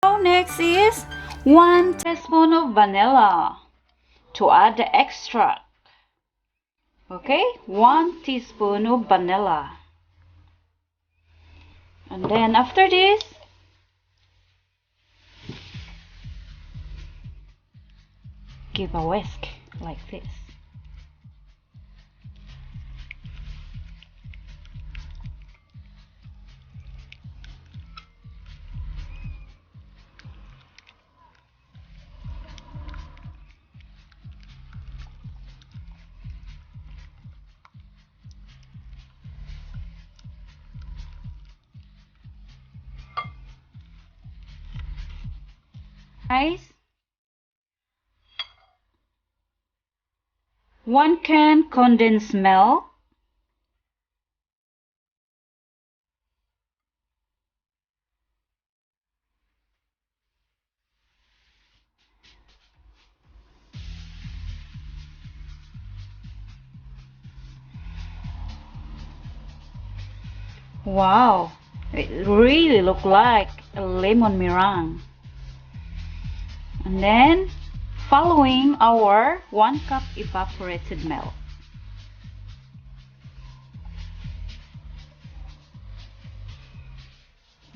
So next is 1 teaspoon of vanilla to add the extract. Okay, 1 teaspoon of vanilla. And then after this, give a whisk like this. Guys, 1 can condensed milk, wow, it really looks like a lemon meringue. And then following our 1 cup evaporated milk.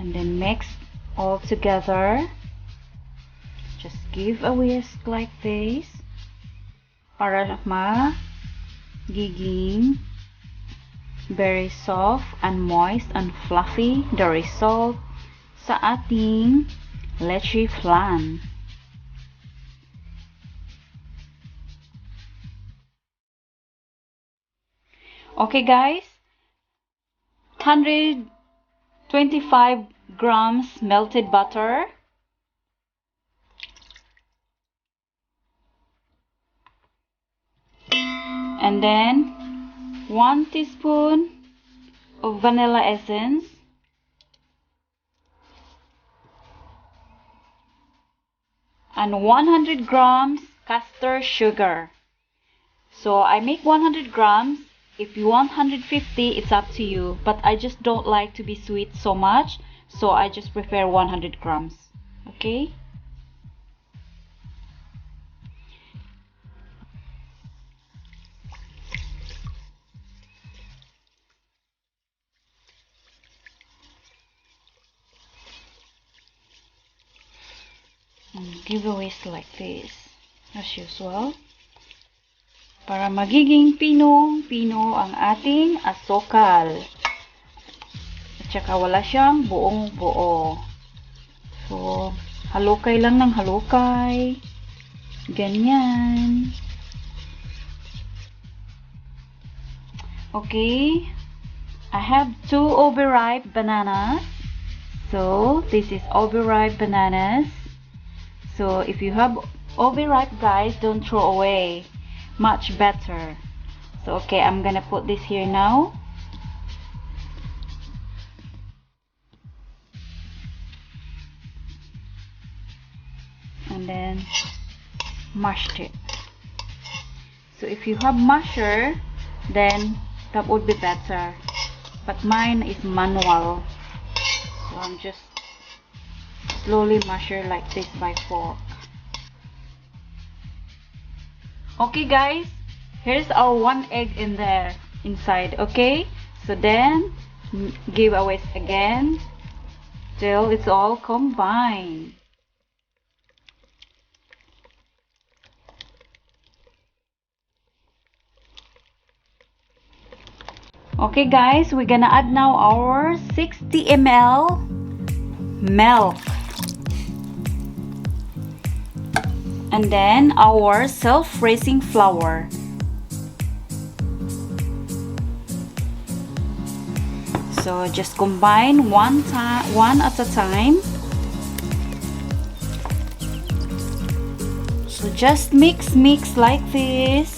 And then mix all together. Just give a whisk like this para magiging very soft and moist and fluffy the result sa ating leche flan. Okay guys, 125 grams melted butter, and then 1 teaspoon of vanilla essence, and 100 grams castor sugar. So I make 100 grams. If you want 150, it's up to you, but I just don't like to be sweet so much, so I just prefer 100 grams. Okay? And give a whisk like this, as usual, para magiging pinong-pino ang ating asukal. At saka wala siyang buong-buo. So, halukay lang ng halukay. Ganyan. Okay. I have 2 overripe bananas. So, this is overripe bananas. So, if you have overripe, guys, don't throw away. Much better. So okay, I'm gonna put this here now. And then mashed it. So if you have masher, then that would be better, but mine is manual, so I'm just slowly masher like this by fork. Okay guys, here's our 1 egg in there inside. Okay, so then give a whisk again till it's all combined. Okay guys, we're gonna add now our 60 ml milk. And then our self-raising flour. So just combine one at a time. So just mix like this.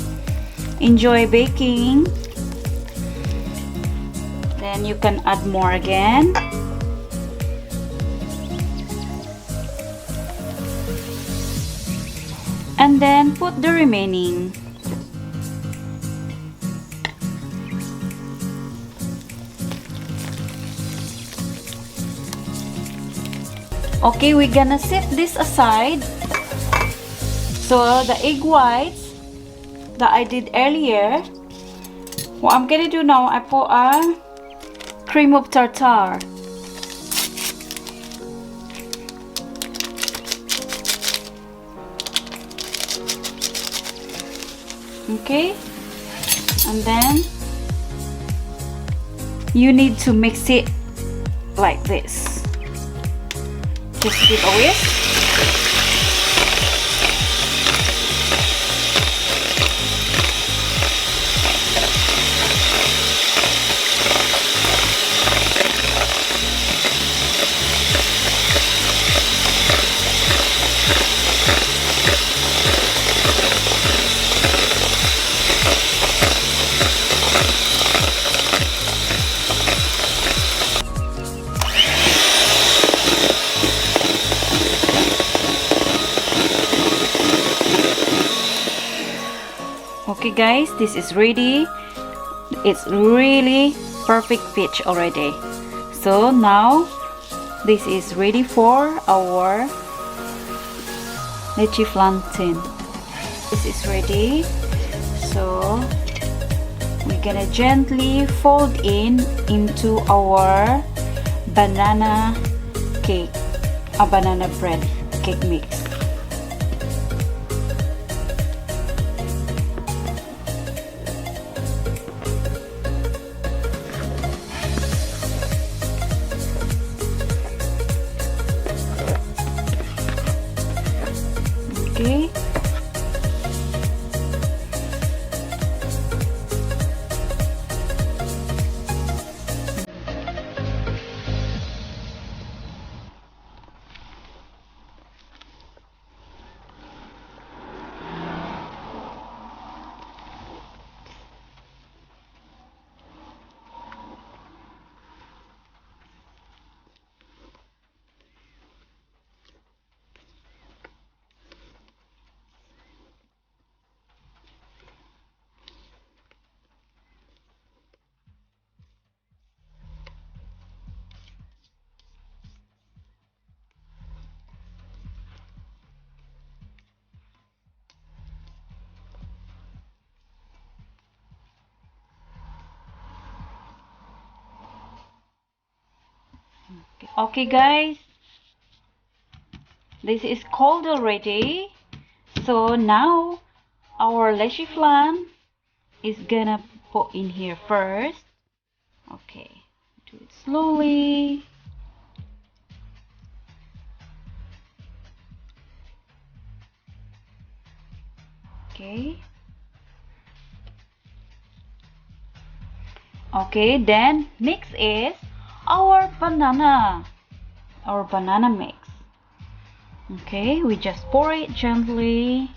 Enjoy baking. Then you can add more again. And then put the remaining. Okay, we're gonna set this aside. So the egg whites that I did earlier, what I'm gonna do now, I put a cream of tartar. Okay, and then you need to mix it like this. Just give a whisk. Okay guys, this is ready. It's really perfect pitch already. So now this is ready for our Leche Flan tin. This is ready. So we're gonna gently fold into our banana cake, a banana bread cake mix. Okay. Okay guys, this is cold already. So now our Leche Flan is gonna put in here first. Okay, do it slowly. Okay. Okay, then next is our banana mix. Okay, we just pour it gently.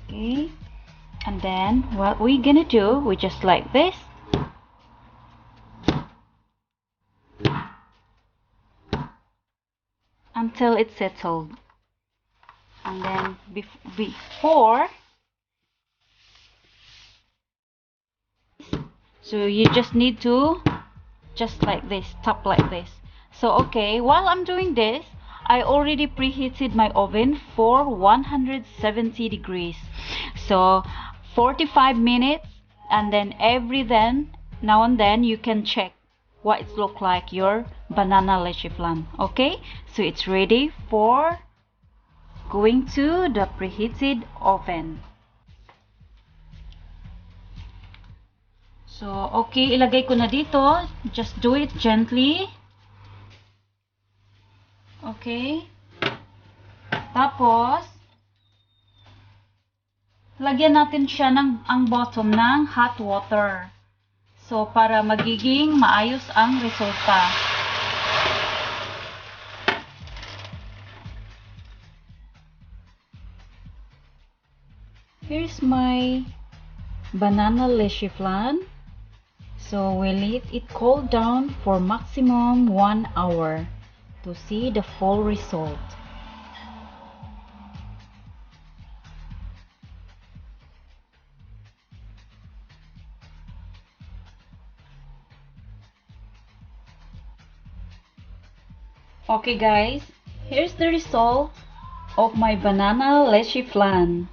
Okay, and then what we're gonna do, we just like this. Until it's settled. And then before, so you just need to just like this, tap like this. So okay, while I'm doing this, I already preheated my oven for 170 degrees. So 45 minutes, and then now and then you can check what it look like your banana leche flan. Okay, so it's ready for going to the preheated oven. So okay, ilagay ko na dito. Just do it gently. Okay. Tapos lagyan natin siya ang bottom ng hot water. So para magiging maayos ang resulta. Here's my banana leche flan. So we let it cool down for maximum 1 hour to see the full result. Okay guys, here's the result of my banana leche flan.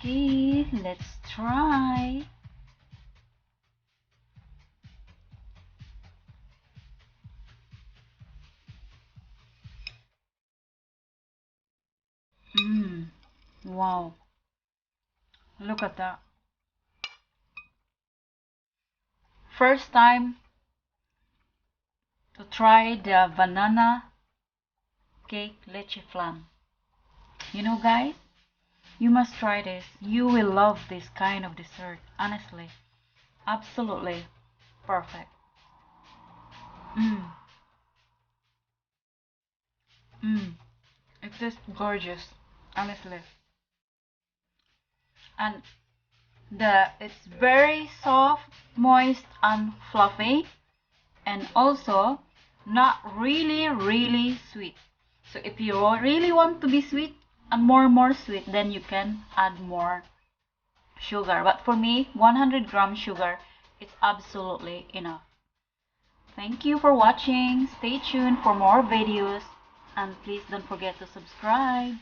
Okay, let's try. Wow, look at that. First time to try the banana cake leche flan. You know guys, you must try this. You will love this kind of dessert, honestly. Absolutely perfect. Mmm. Mmm. It's just gorgeous, honestly. And it's very soft, moist, and fluffy, and also not really sweet. So if you really want to be sweet and more sweet, then you can add more sugar. But for me, 100 gram sugar is absolutely enough. Thank you for watching. Stay tuned for more videos, and please don't forget to subscribe.